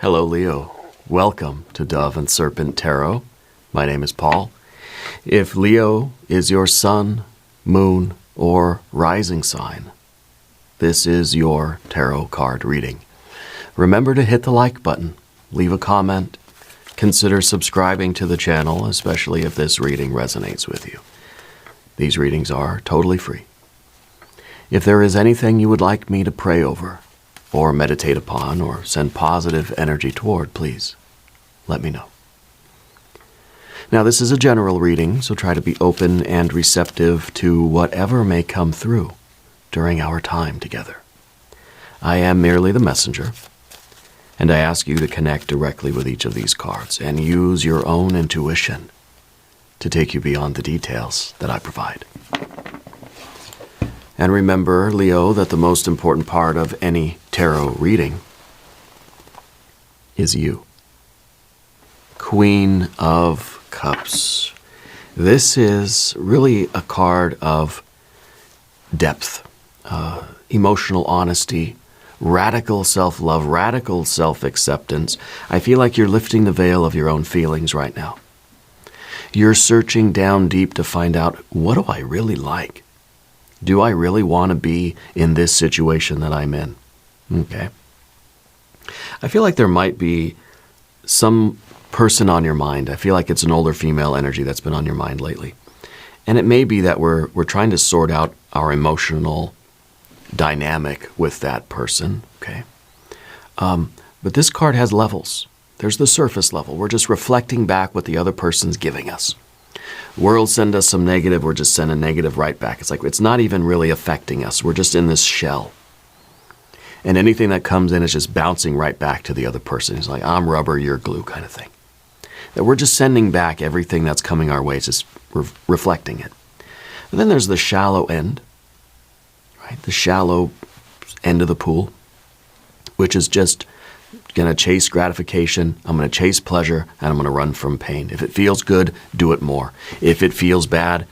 Hello, Leo. Welcome to Dove and Serpent Tarot. My name is Paul. If Leo is your sun, moon, or rising sign, this is your tarot card reading. Remember to hit the like button, leave a comment, consider subscribing to the channel, especially if this reading resonates with you. These readings are totally free. If there is anything you would like me to pray over, or meditate upon, or send positive energy toward, please let me know. Now, this is a general reading, so try to be open and receptive to whatever may come through during our time together. I am merely the messenger, and I ask you to connect directly with each of these cards and use your own intuition to take you beyond the details that I provide. And remember, Leo, that the most important part of any tarot reading is you. Queen of Cups. This is really a card of depth, emotional honesty, radical self-love, radical self-acceptance. I feel like you're lifting the veil of your own feelings right now. You're searching down deep to find out, what do I really like? Do I really want to be in this situation that I'm in? Okay. I feel like there might be some person on your mind. I feel like it's an older female energy that's been on your mind lately. And it may be that we're trying to sort out our emotional dynamic with that person, okay? But this card has levels. There's the surface level. We're just reflecting back what the other person's giving us. World send us some negative, we're just sending negative right back. It's like it's not even really affecting us. We're just in this shell. And anything that comes in is just bouncing right back to the other person. It's like, I'm rubber, you're glue kind of thing. That we're just sending back everything that's coming our way, it's just reflecting it. And then there's the shallow end, right? The shallow end of the pool, which is just going to chase gratification, I'm going to chase pleasure, and I'm going to run from pain. If it feels good, do it more. If it feels bad,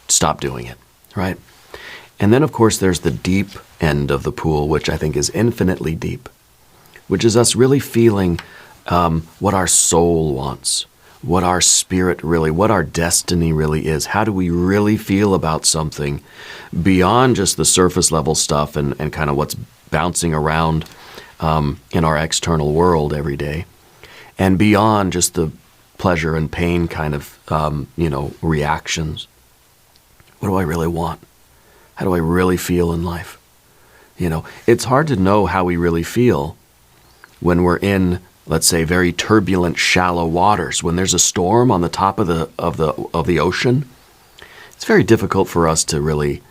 stop doing it, right? And then, of course, there's the deep end of the pool, which I think is infinitely deep, which is us really feeling what our soul wants, what our spirit really, what our destiny really is. How do we really feel about something beyond just the surface level stuff and kind of what's bouncing around in our external world every day, and beyond just the pleasure and pain kind of, reactions. What do I really want? How do I really feel in life? It's hard to know how we really feel when we're in, let's say, very turbulent, shallow waters. When there's a storm on the top of the ocean, it's very difficult for us to really,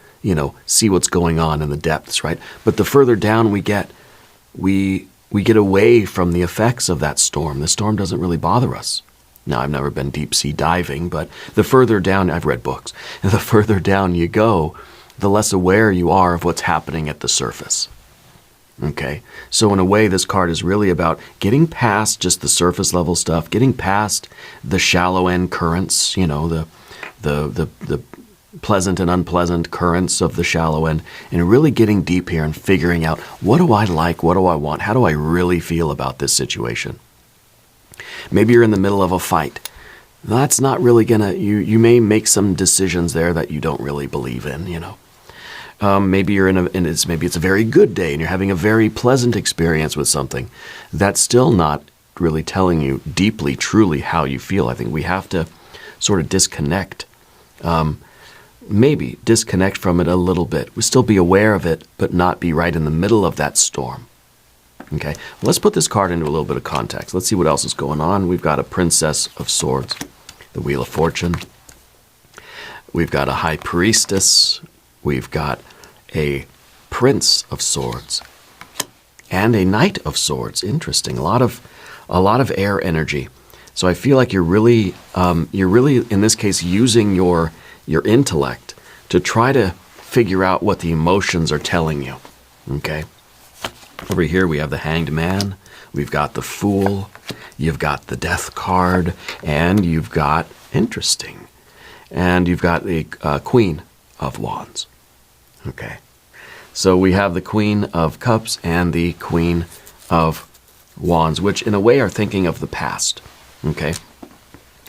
see what's going on in the depths, right? But the further down we get, we get away from the effects of that storm. The storm doesn't really bother us. Now, I've never been deep sea diving, but the further down, I've read books, and the further down you go, the less aware you are of what's happening at the surface. Okay? So in a way, this card is really about getting past just the surface level stuff, getting past the shallow end currents, the pleasant and unpleasant currents of the shallow end, and really getting deep here and figuring out, what do I like? What do I want? How do I really feel about this situation? Maybe you're in the middle of a fight. That's not really gonna, you may make some decisions there that you don't really believe in, Maybe you're maybe it's a very good day and you're having a very pleasant experience with something. That's still not really telling you deeply, truly how you feel. I think we have to sort of disconnect, maybe disconnect from it a little bit. We still be aware of it, but not be right in the middle of that storm. Okay, well, let's put this card into a little bit of context. Let's see what else is going on. We've got a Princess of Swords, the Wheel of Fortune. We've got a High Priestess. We've got a Prince of Swords and a Knight of Swords. Interesting. A lot of air energy. So I feel like you're really in this case using your intellect to try to figure out what the emotions are telling you. Okay. Over here we have the Hanged Man. We've got the Fool. You've got the Death card, and you've got interesting, and you've got the Queen of Wands. Okay. So we have the Queen of Cups and the Queen of Wands, which in a way are thinking of the past. Okay?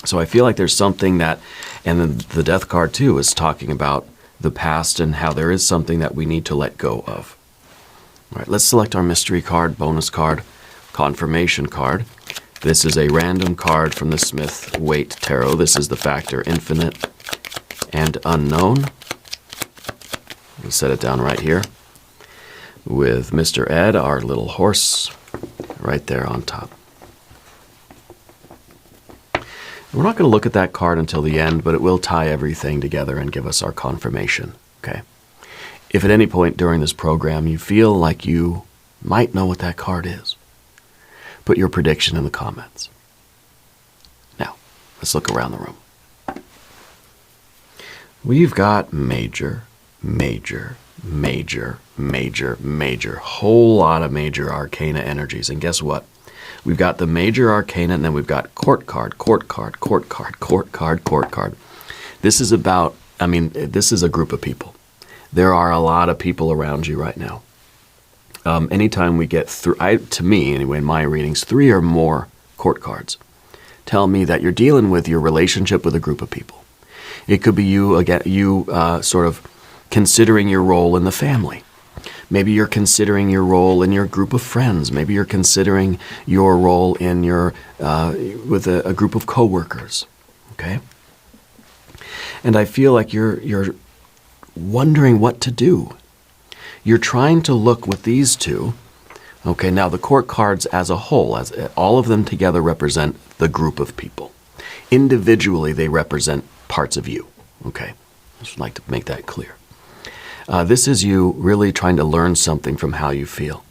So I feel like there's something that, and then the Death card too is talking about the past and how there is something that we need to let go of. All right, let's select our mystery card, bonus card, confirmation card. This is a random card from the Smith-Waite Tarot. This is the factor infinite and unknown. We'll set it down right here with Mr. Ed, our little horse, right there on top. We're not going to look at that card until the end, but it will tie everything together and give us our confirmation, okay? If at any point during this program you feel like you might know what that card is, put your prediction in the comments. Now, let's look around the room. We've got major, major, major, major, major, whole lot of major arcana energies. And guess what? We've got the major arcana, and then we've got court card, court card, court card, court card, court card. This is about, this is a group of people. There are a lot of people around you right now. Anytime we get through, to me anyway, in my readings, 3 or more court cards tell me that you're dealing with your relationship with a group of people. It could be you sort of considering your role in the family. Maybe you're considering your role in your group of friends. Maybe you're considering your role in your with a group of coworkers. Okay? And I feel like you're wondering what to do. You're trying to look with these two. Okay, now the court cards as a whole, as all of them together represent the group of people. Individually, they represent parts of you. Okay? I just like to make that clear. This is you really trying to learn something from how you feel.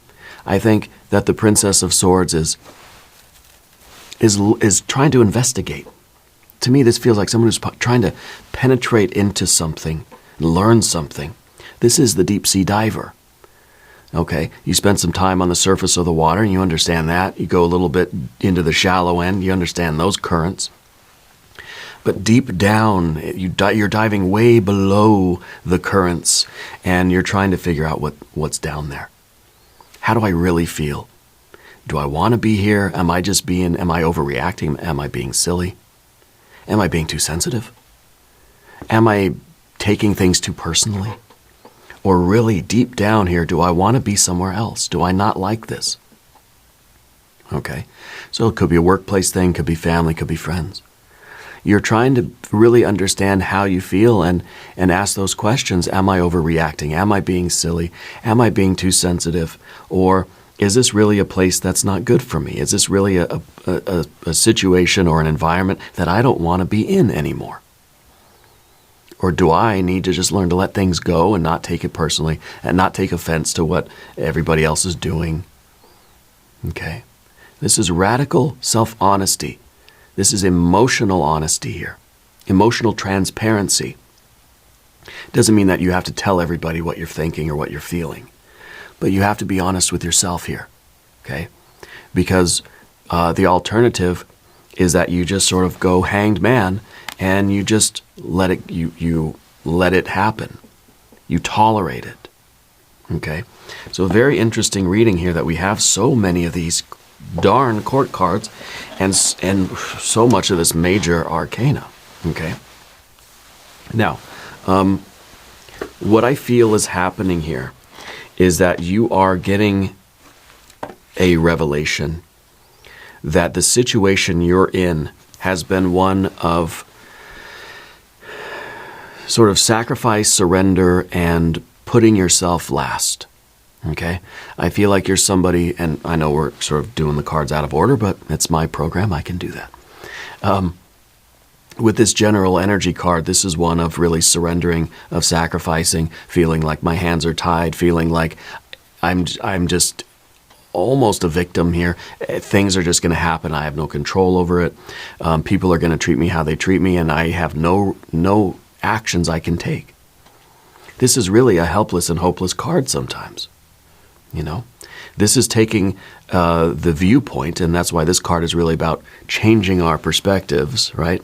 I think that the Princess of Swords is trying to investigate. To me, this feels like someone who's trying to penetrate into something, learn something. This is the deep sea diver. Okay, you spend some time on the surface of the water and you understand that. You go a little bit into the shallow end, you understand those currents. But deep down, you're diving way below the currents, and you're trying to figure out what's down there. How do I really feel? Do I want to be here? Am I overreacting? Am I being silly? Am I being too sensitive? Am I taking things too personally? Or really, deep down here, do I want to be somewhere else? Do I not like this? Okay, so it could be a workplace thing, could be family, could be friends. You're trying to really understand how you feel and ask those questions. Am I overreacting? Am I being silly? Am I being too sensitive? Or is this really a place that's not good for me? Is this really a situation or an environment that I don't want to be in anymore? Or do I need to just learn to let things go and not take it personally and not take offense to what everybody else is doing? Okay. This is radical self-honesty. This is emotional honesty here, emotional transparency. Doesn't mean that you have to tell everybody what you're thinking or what you're feeling, but you have to be honest with yourself here, okay? Because the alternative is that you just sort of go hanged man and you just let it, you let it happen. You tolerate it, okay? So a very interesting reading here that we have so many of these darn court cards and so much of this major arcana. Okay. Now, what I feel is happening here is that you are getting a revelation that the situation you're in has been one of sort of sacrifice, surrender, and putting yourself last. Okay? I feel like you're somebody, and I know we're sort of doing the cards out of order, but it's my program. I can do that. With this general energy card, this is one of really surrendering, of sacrificing, feeling like my hands are tied, feeling like I'm just almost a victim here. Things are just going to happen. I have no control over it. People are going to treat me how they treat me, and I have no actions I can take. This is really a helpless and hopeless card sometimes. You know, this is taking the viewpoint, and that's why this card is really about changing our perspectives, right?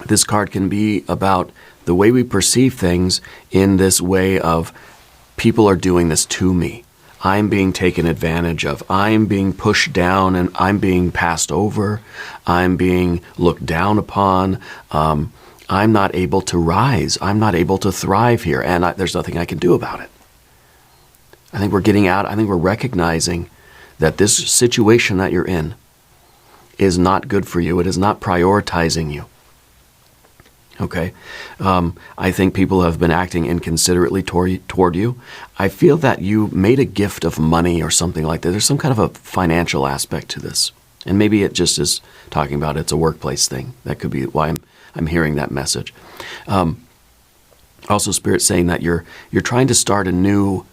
This card can be about the way we perceive things in this way of people are doing this to me. I'm being taken advantage of. I'm being pushed down and I'm being passed over. I'm being looked down upon. I'm not able to rise. I'm not able to thrive here, and there's nothing I can do about it. I think we're getting out. I think we're recognizing that this situation that you're in is not good for you. It is not prioritizing you. Okay? I think people have been acting inconsiderately toward you. I feel that you made a gift of money or something like that. There's some kind of a financial aspect to this. And maybe it just is talking about it's a workplace thing. That could be why I'm hearing that message. Also, Spirit's saying that you're trying to start a new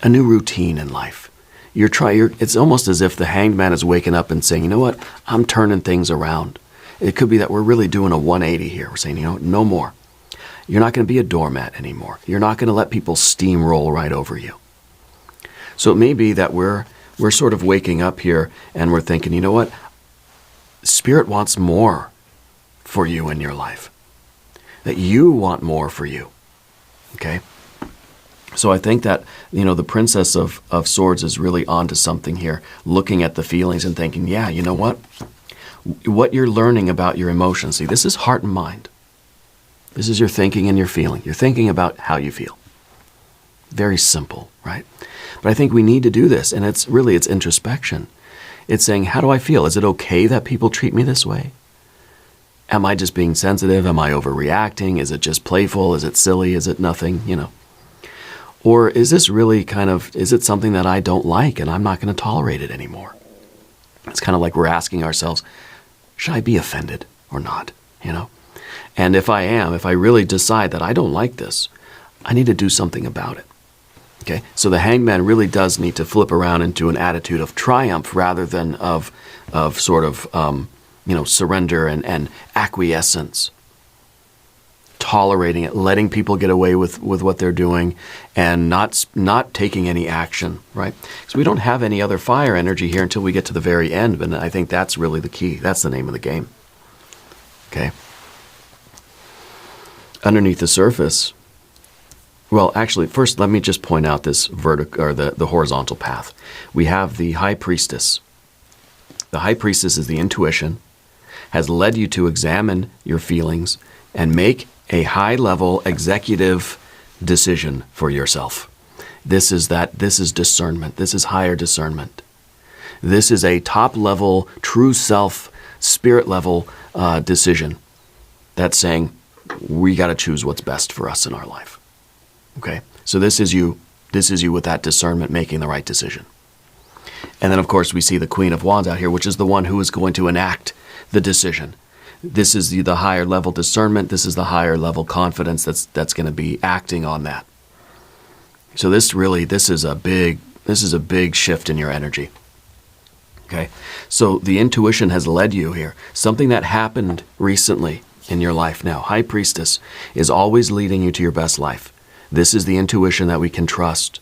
routine in life. It's almost as if the hanged man is waking up and saying, you know what, I'm turning things around. It could be that we're really doing a 180 here. We're saying, no more. You're not going to be a doormat anymore. You're not going to let people steamroll right over you. So it may be that we're sort of waking up here and we're thinking, you know what, Spirit wants more for you in your life. That you want more for you. Okay? So I think that, the Princess of Swords is really onto something here, looking at the feelings and thinking, yeah, you know what? What you're learning about your emotions, see, this is heart and mind. This is your thinking and your feeling. You're thinking about how you feel. Very simple, right? But I think we need to do this, and it's introspection. It's saying, how do I feel? Is it okay that people treat me this way? Am I just being sensitive? Am I overreacting? Is it just playful? Is it silly? Is it nothing? Or is this really is it something that I don't like and I'm not going to tolerate it anymore? It's kind of like we're asking ourselves, should I be offended or not? And if I really decide that I don't like this, I need to do something about it. Okay? So the hanged man really does need to flip around into an attitude of triumph rather than of sort of, surrender and acquiescence. Tolerating it, letting people get away with what they're doing, and not taking any action, right? So we don't have any other fire energy here until we get to the very end, but I think that's really the key. That's the name of the game. Okay? Underneath the surface, well, actually, first let me just point out this vertical or the horizontal path. We have the High Priestess. The High Priestess is the intuition, has led you to examine your feelings and make a high-level executive decision for yourself. This is discernment. This is higher discernment. This is a top-level, true self, spirit-level decision that's saying, we got to choose what's best for us in our life. Okay? So this is you with that discernment making the right decision. And then, of course, we see the Queen of Wands out here, which is the one who is going to enact the decision. This is the higher level discernment. This is the higher level confidence that's going to be acting on that. So this is a big shift in your energy. Okay? So the intuition has led you here. Something that happened recently in your life now. High Priestess is always leading you to your best life. This is the intuition that we can trust.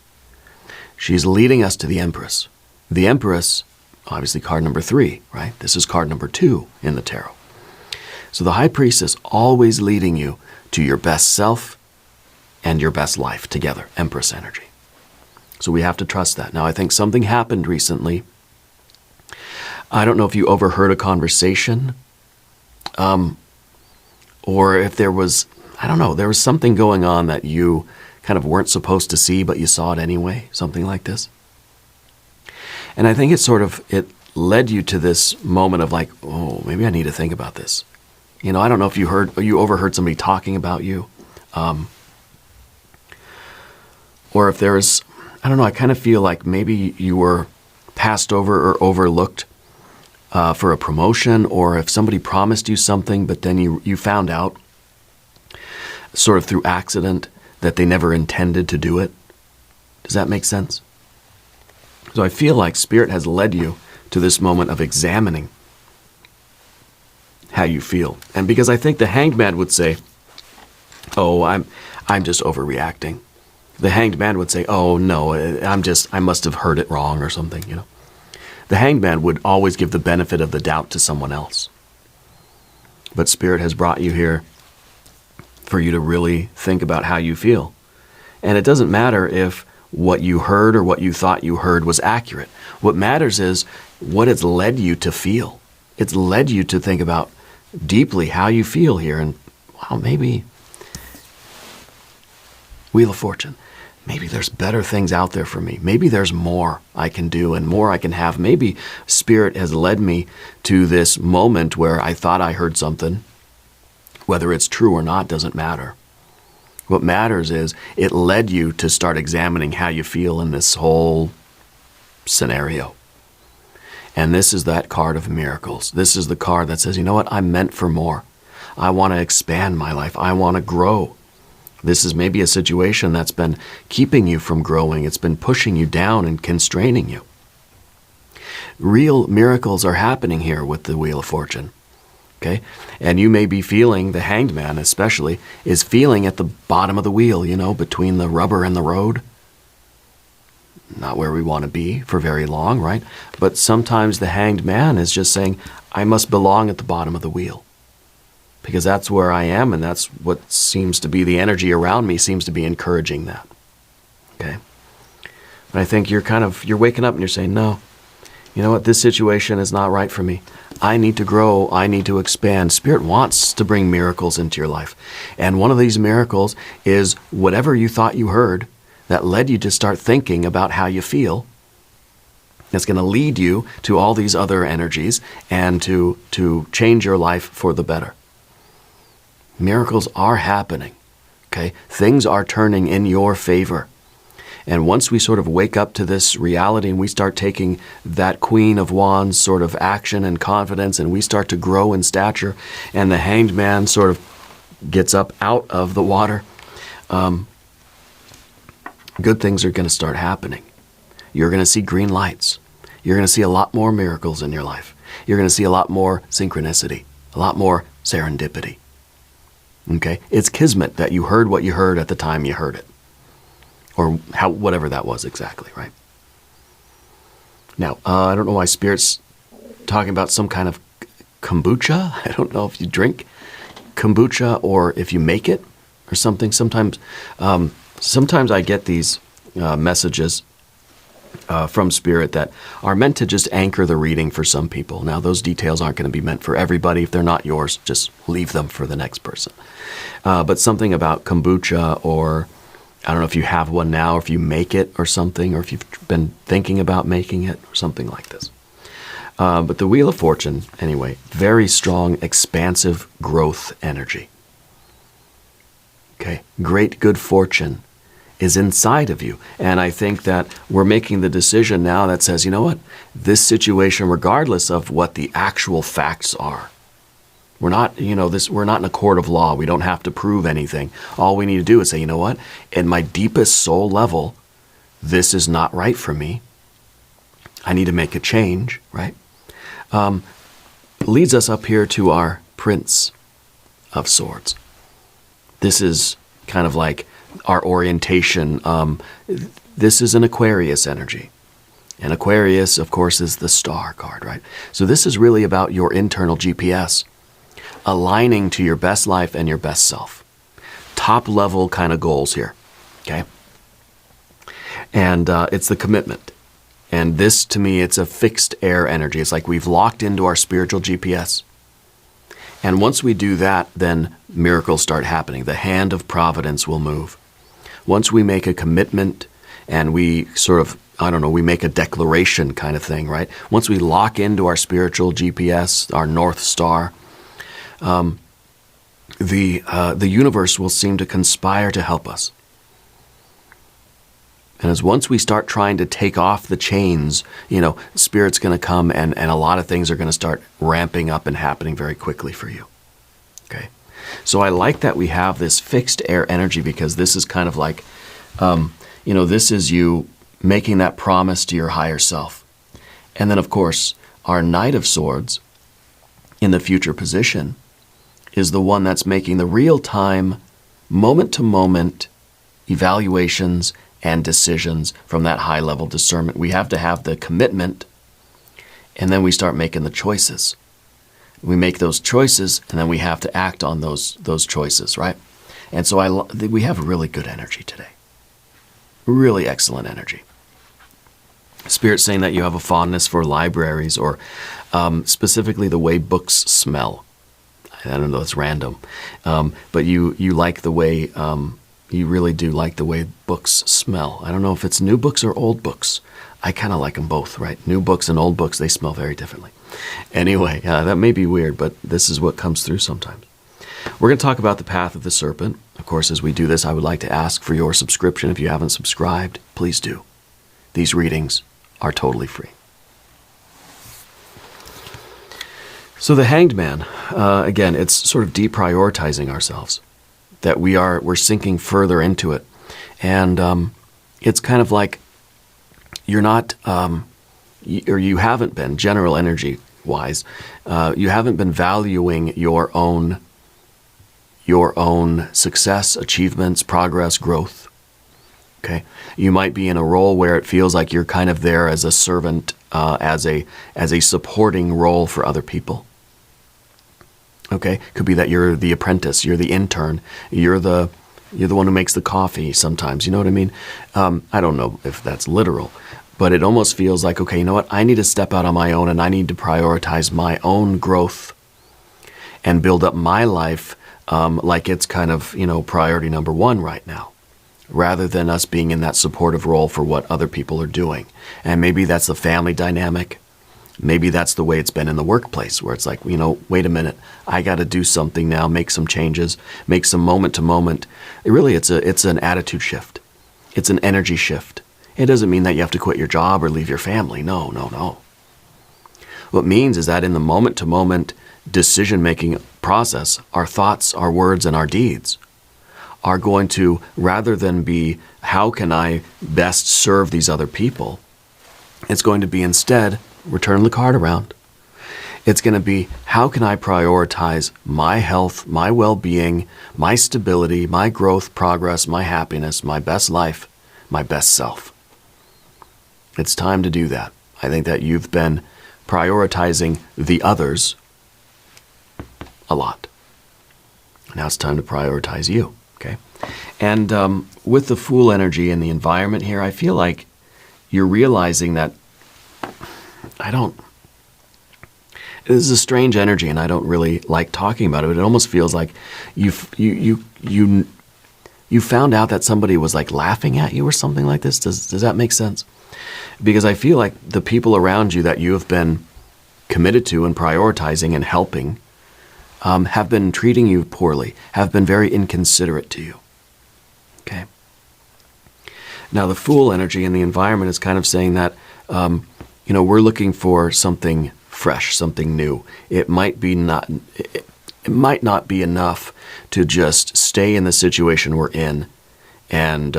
She's leading us to the Empress. The Empress, obviously card number 3, right? This is card number 2 in the tarot. So the High Priestess always leading you to your best self and your best life together, Empress energy. So we have to trust that. Now, I think something happened recently. I don't know if you overheard a conversation, or if there was something going on that you kind of weren't supposed to see, but you saw it anyway, something like this. And I think it led you to this moment of like, oh, maybe I need to think about this. I don't know if you overheard somebody talking about you, or if there's, I don't know, I kind of feel like maybe you were passed over or overlooked for a promotion, or if somebody promised you something, but then you found out sort of through accident that they never intended to do it. Does that make sense? So I feel like Spirit has led you to this moment of examining how you feel. And because I think the Hanged Man would say, oh, I'm just overreacting. The Hanged Man would say, oh no, I must have heard it wrong or something, The Hanged Man would always give the benefit of the doubt to someone else. But Spirit has brought you here for you to really think about how you feel. And it doesn't matter if what you heard or what you thought you heard was accurate. What matters is what it's led you to feel. It's led you to think about deeply how you feel here. And wow, maybe Wheel of Fortune. Maybe there's better things out there for me. Maybe there's more I can do and more I can have. Maybe Spirit has led me to this moment where I thought I heard something. Whether it's true or not doesn't matter. What matters is it led you to start examining how you feel in this whole scenario. And this is that card of miracles. This is the card that says, you know what? I'm meant for more. I want to expand my life. I want to grow. This is maybe a situation that's been keeping you from growing. It's been pushing you down and constraining you. Real miracles are happening here with the Wheel of Fortune. Okay? And you may be feeling, the Hanged Man especially, is feeling at the bottom of the wheel, you know, between the rubber and the road. Not where we want to be for very long, right? But sometimes the Hanged Man is just saying, I must belong at the bottom of the wheel. Because that's where I am, and that's what seems to be the energy around me seems to be encouraging that. Okay? But I think you're waking up and you're saying, no, you know what, this situation is not right for me. I need to grow. I need to expand. Spirit wants to bring miracles into your life. And one of these miracles is whatever you thought you heard that led you to start thinking about how you feel. That's going to lead you to all these other energies and to change your life for the better. Miracles are happening. Okay? Things are turning in your favor. And once we sort of wake up to this reality and we start taking that Queen of Wands sort of action and confidence and we start to grow in stature and the Hanged Man sort of gets up out of the water, good things are going to start happening. You're going to see green lights. You're going to see a lot more miracles in your life. You're going to see a lot more synchronicity, a lot more serendipity. Okay? It's kismet that you heard what you heard at the time you heard it. Or whatever that was exactly, right? Now, I don't know why Spirit's talking about some kind of kombucha. I don't know if you drink kombucha or if you make it or something. Sometimes I get these messages from Spirit that are meant to just anchor the reading for some people. Now, those details aren't going to be meant for everybody. If they're not yours, just leave them for the next person. But something about kombucha, or I don't know if you have one now, or if you make it or something, or if you've been thinking about making it or something like this. But the Wheel of Fortune, anyway, very strong, expansive growth energy. Okay, great good fortune is inside of you. And I think that we're making the decision now that says, you know what, this situation, regardless of what the actual facts are, we're not, we're not in a court of law. We don't have to prove anything. All we need to do is say, you know what, in my deepest soul level, this is not right for me. I need to make a change, right? Leads us up here to our Prince of Swords. This is kind of like our orientation. This is an Aquarius energy. And Aquarius, of course, is the star card, right? So this is really about your internal GPS, aligning to your best life and your best self. Top level kind of goals here, okay? And it's the commitment. And this, to me, it's a fixed air energy. It's like we've locked into our spiritual GPS. And once we do that, then miracles start happening. The hand of providence will move. Once we make a commitment and we sort of, we make a declaration kind of thing, right? Once we lock into our spiritual GPS, our North Star, the universe will seem to conspire to help us. And as once we start trying to take off the chains, Spirit's going to come and a lot of things are going to start ramping up and happening very quickly for you. Okay? So I like that we have this fixed air energy, because this is kind of like, this is you making that promise to your higher self. And then, of course, our Knight of Swords in the future position is the one that's making the real-time, moment-to-moment evaluations and decisions from that high-level discernment. We have to have the commitment, and then we start making the choices. We make those choices, and then we have to act on those choices, right? And so we have really good energy today. Really excellent energy. Spirit's saying that you have a fondness for libraries, or specifically the way books smell. I don't know, it's random. But you like the way, you really do like the way books smell. I don't know if it's new books or old books. I kind of like them both, right? New books and old books, they smell very differently. Anyway, that may be weird, but this is what comes through sometimes. We're going to talk about the path of the serpent. Of course, as we do this, I would like to ask for your subscription. If you haven't subscribed, please do. These readings are totally free. So the Hanged Man, again, it's sort of deprioritizing ourselves, that we're sinking further into it. And it's kind of like you're not, or you haven't been, general energy-wise, you haven't been valuing your own success, achievements, progress, growth. Okay, you might be in a role where it feels like you're kind of there as a servant, as a supporting role for other people. Okay, could be that you're the apprentice, you're the intern, you're the one who makes the coffee sometimes. You know what I mean? I don't know if that's literal, but it almost feels like, okay, you know what? I need to step out on my own, and I need to prioritize my own growth and build up my life like it's kind of, priority number one right now, rather than us being in that supportive role for what other people are doing. And maybe that's the family dynamic. Maybe that's the way it's been in the workplace, where it's like, wait a minute, I got to do something now, make some changes, make some moment to moment. It's an attitude shift. It's an energy shift. It doesn't mean that you have to quit your job or leave your family. No. What it means is that in the moment to moment decision-making process, our thoughts, our words, and our deeds are going to, rather than be, how can I best serve these other people? It's going to be instead, return the card around. It's going to be, how can I prioritize my health, my well-being, my stability, my growth, progress, my happiness, my best life, my best self? It's time to do that. I think that you've been prioritizing the others a lot. Now it's time to prioritize you, okay? And with the Fool energy and the environment here, I feel like you're realizing that this is a strange energy, and I don't really like talking about it, but it almost feels like you found out that somebody was like laughing at you or something like this. Does that make sense? Because I feel like the people around you that you have been committed to and prioritizing and helping have been treating you poorly, have been very inconsiderate to you. Okay. Now the Fool energy in the environment is kind of saying that, we're looking for something fresh, something new. It might not be enough to just stay in the situation we're in and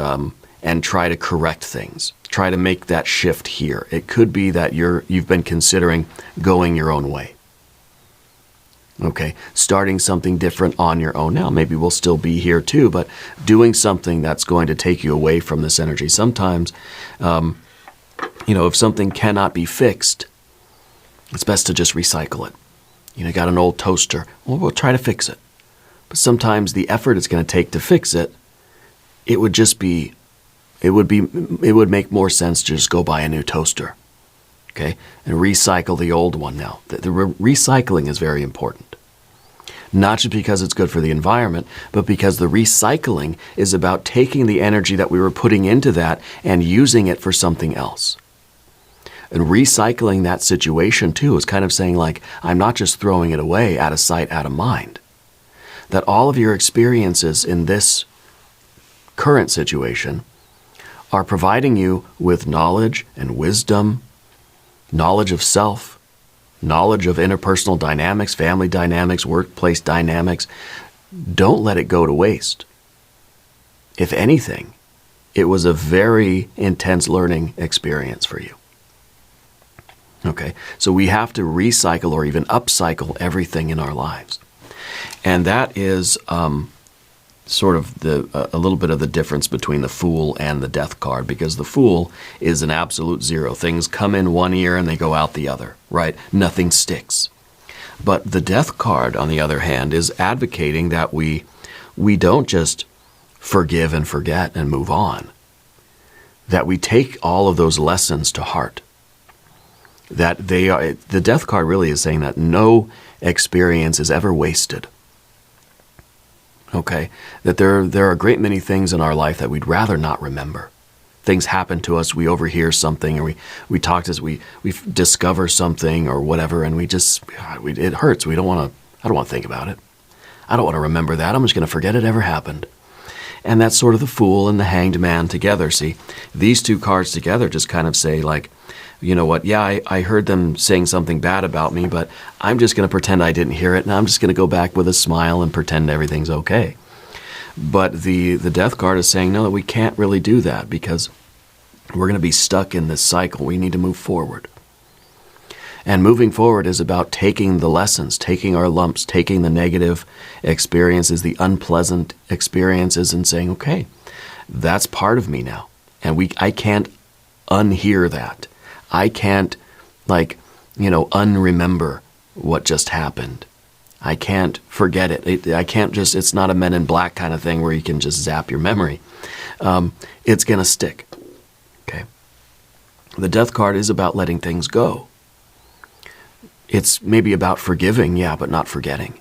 try to correct things, try to make that shift here. It could be that you've been considering going your own way. Okay, starting something different on your own. Now, maybe we'll still be here too, but doing something that's going to take you away from this energy. Sometimes, if something cannot be fixed, it's best to just recycle it. You got an old toaster. Well, we'll try to fix it. But sometimes the effort it's going to take to fix it, it would make more sense to just go buy a new toaster. Okay, and recycle the old one now. The recycling is very important. Not just because it's good for the environment, but because the recycling is about taking the energy that we were putting into that and using it for something else. And recycling that situation too is kind of saying, like, I'm not just throwing it away, out of sight, out of mind. That all of your experiences in this current situation are providing you with knowledge and wisdom, knowledge of self, knowledge of interpersonal dynamics, family dynamics, workplace dynamics. Don't let it go to waste. If anything, it was a very intense learning experience for you. Okay, so we have to recycle or even upcycle everything in our lives. And that is sort of a little bit of the difference between the Fool and the Death card, because the Fool is an absolute zero. Things come in one ear and they go out the other, right? Nothing sticks. But the Death card, on the other hand, is advocating that we don't just forgive and forget and move on. that we take all of those lessons to heart. That they are, the death card really is saying that no experience is ever wasted. Okay? That there are a great many things in our life that we'd rather not remember. Things happen to us, we overhear something, or we talk to us, we discover something or whatever, and it hurts. I don't want to think about it. I don't want to remember that. I'm just going to forget it ever happened. And that's sort of the Fool and the Hanged Man together. See, these two cards together just kind of say, like, you know what, yeah, I heard them saying something bad about me, but I'm just going to pretend I didn't hear it, and I'm just going to go back with a smile and pretend everything's okay. But the Death card is saying, no, that we can't really do that, because we're going to be stuck in this cycle. We need to move forward. And moving forward is about taking the lessons, taking our lumps, taking the negative experiences, the unpleasant experiences, and saying, okay, that's part of me now. And I can't unhear that. I can't, unremember what just happened. I can't forget it. I can't just, it's not a Men in Black kind of thing where you can just zap your memory. It's going to stick. Okay. The Death card is about letting things go. It's maybe about forgiving, yeah, but not forgetting.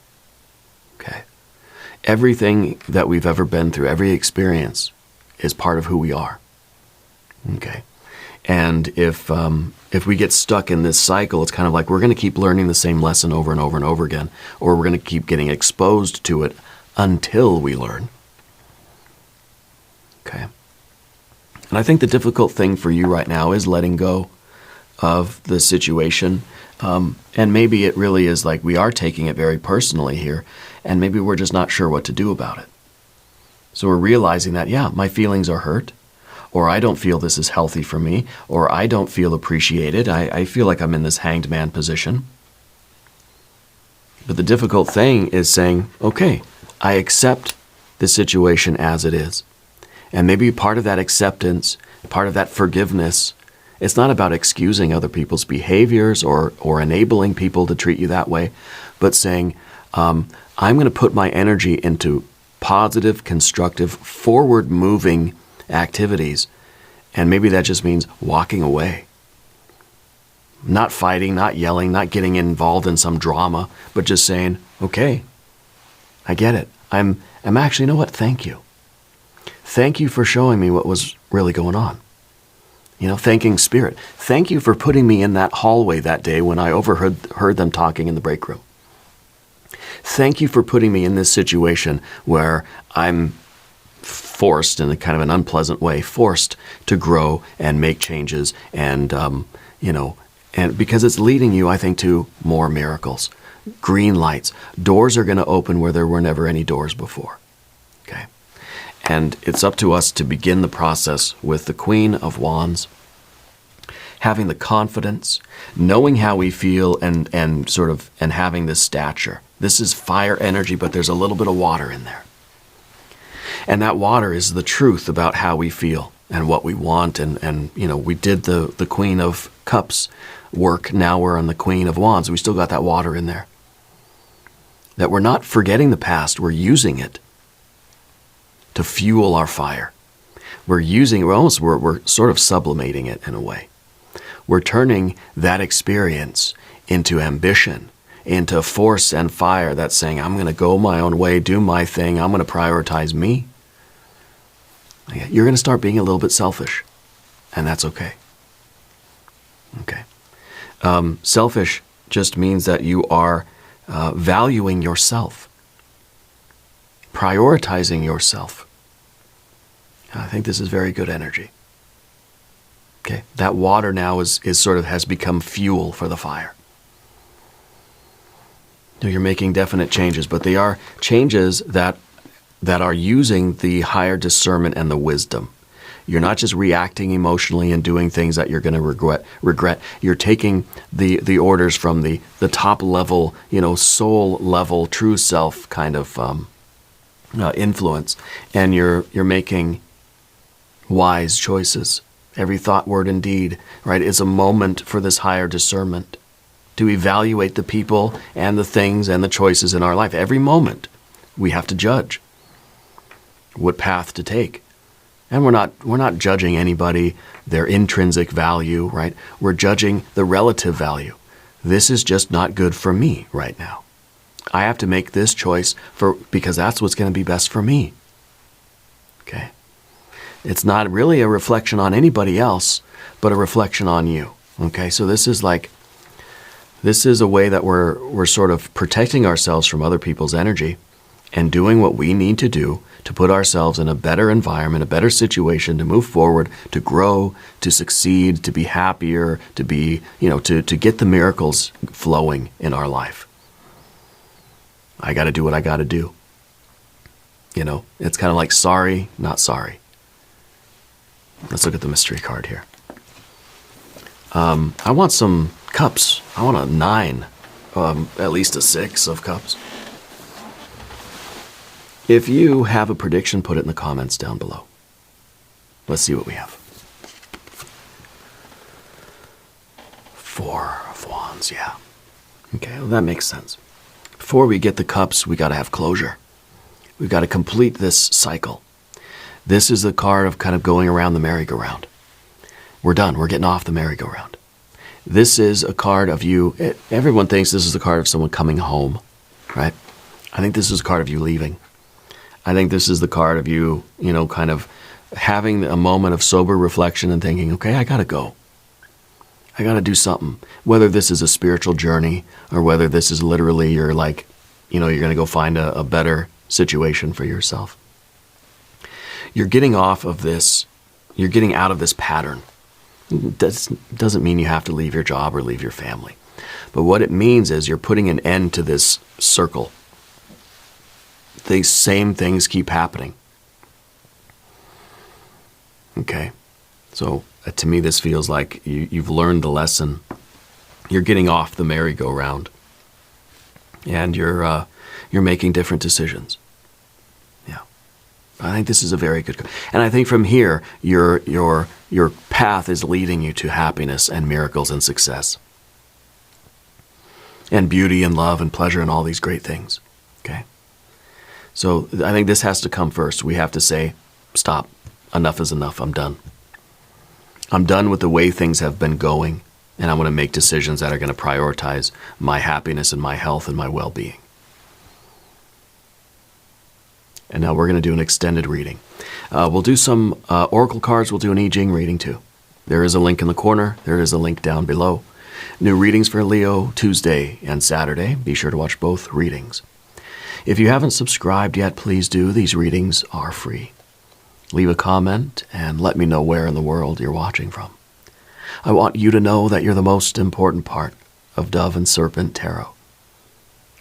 Okay. Everything that we've ever been through, every experience, is part of who we are. Okay. And if we get stuck in this cycle, it's kind of like we're going to keep learning the same lesson over and over and over again, or we're going to keep getting exposed to it until we learn. Okay. And I think the difficult thing for you right now is letting go of the situation. And maybe it really is like we are taking it very personally here, and maybe we're just not sure what to do about it. So we're realizing that, yeah, my feelings are hurt, or I don't feel this is healthy for me, or I don't feel appreciated. I feel like I'm in this hanged man position. But the difficult thing is saying, okay, I accept the situation as it is. And maybe part of that acceptance, part of that forgiveness, it's not about excusing other people's behaviors or enabling people to treat you that way, but saying, I'm going to put my energy into positive, constructive, forward-moving activities. And maybe that just means walking away. Not fighting, not yelling, not getting involved in some drama, but just saying, okay, I get it. I'm actually, you know what? Thank you. Thank you for showing me what was really going on. Thanking Spirit. Thank you for putting me in that hallway that day when I overheard them talking in the break room. Thank you for putting me in this situation where I'm forced, in a kind of an unpleasant way, forced to grow and make changes, and and because it's leading you, I think, to more miracles, green lights. Doors are going to open where there were never any doors before. Okay. And it's up to us to begin the process with the Queen of Wands, having the confidence, knowing how we feel, and having this stature. This is fire energy, but there's a little bit of water in there. And that water is the truth about how we feel and what we want. And we did the Queen of Cups work. Now we're on the Queen of Wands. We still got that water in there. That we're not forgetting the past. We're using it to fuel our fire. We're sort of sublimating it in a way. We're turning that experience into ambition, into force and fire that's saying, I'm going to go my own way, do my thing, I'm going to prioritize me. You're going to start being a little bit selfish, and that's okay. Okay. Selfish just means that you are valuing yourself, prioritizing yourself. I think this is very good energy. Okay, that water now is sort of has become fuel for the fire. You're making definite changes, but they are changes that are using the higher discernment and the wisdom. You're not just reacting emotionally and doing things that you're going to regret. You're taking the orders from the top level, soul level, true self kind of influence, and you're making wise choices. Every thought, word, and deed, right, is a moment for this higher discernment to evaluate the people and the things and the choices in our life. Every moment we have to judge what path to take. And we're not judging anybody, their intrinsic value, right? We're judging the relative value. This is just not good for me right now. I have to make this choice because that's what's going to be best for me. Okay? It's not really a reflection on anybody else, but a reflection on you. Okay? So this is a way that we're sort of protecting ourselves from other people's energy and doing what we need to do to put ourselves in a better environment, a better situation, to move forward, to grow, to succeed, to be happier, to be, to get the miracles flowing in our life. I got to do what I got to do. It's kind of like sorry, not sorry. Let's look at the mystery card here. I want some cups. I want a 9, at least a 6 of cups. If you have a prediction, put it in the comments down below. Let's see what we have. 4 of Wands, yeah. Okay, well, that makes sense. Before we get the cups, we got to have closure. We've got to complete this cycle. This is the card of kind of going around the merry-go-round. We're done. We're getting off the merry-go-round. This is a card of you. Everyone thinks this is the card of someone coming home, right? I think this is a card of you leaving. I think this is the card of you, kind of having a moment of sober reflection and thinking, okay, I got to go. I got to do something. Whether this is a spiritual journey or whether this is literally you're going to go find a better situation for yourself. You're getting off of this. You're getting out of this pattern. It doesn't mean you have to leave your job or leave your family. But what it means is you're putting an end to this circle. These same things keep happening. Okay? So to me, this feels like you've learned the lesson. You're getting off the merry-go-round. And you're making different decisions. Yeah. I think this is a very good... And I think from here, your path is leading you to happiness and miracles and success. And beauty and love and pleasure and all these great things. Okay? So I think this has to come first. We have to say, stop. Enough is enough. I'm done. I'm done with the way things have been going, and I'm going to make decisions that are going to prioritize my happiness and my health and my well-being. And now we're going to do an extended reading. We'll do some oracle cards. We'll do an I Ching reading too. There is a link in the corner. There is a link down below. New readings for Leo Tuesday and Saturday. Be sure to watch both readings. If you haven't subscribed yet, please do. These readings are free. Leave a comment and let me know where in the world you're watching from. I want you to know that you're the most important part of Dove and Serpent Tarot.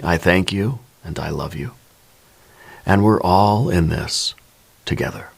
I thank you and I love you. And we're all in this together.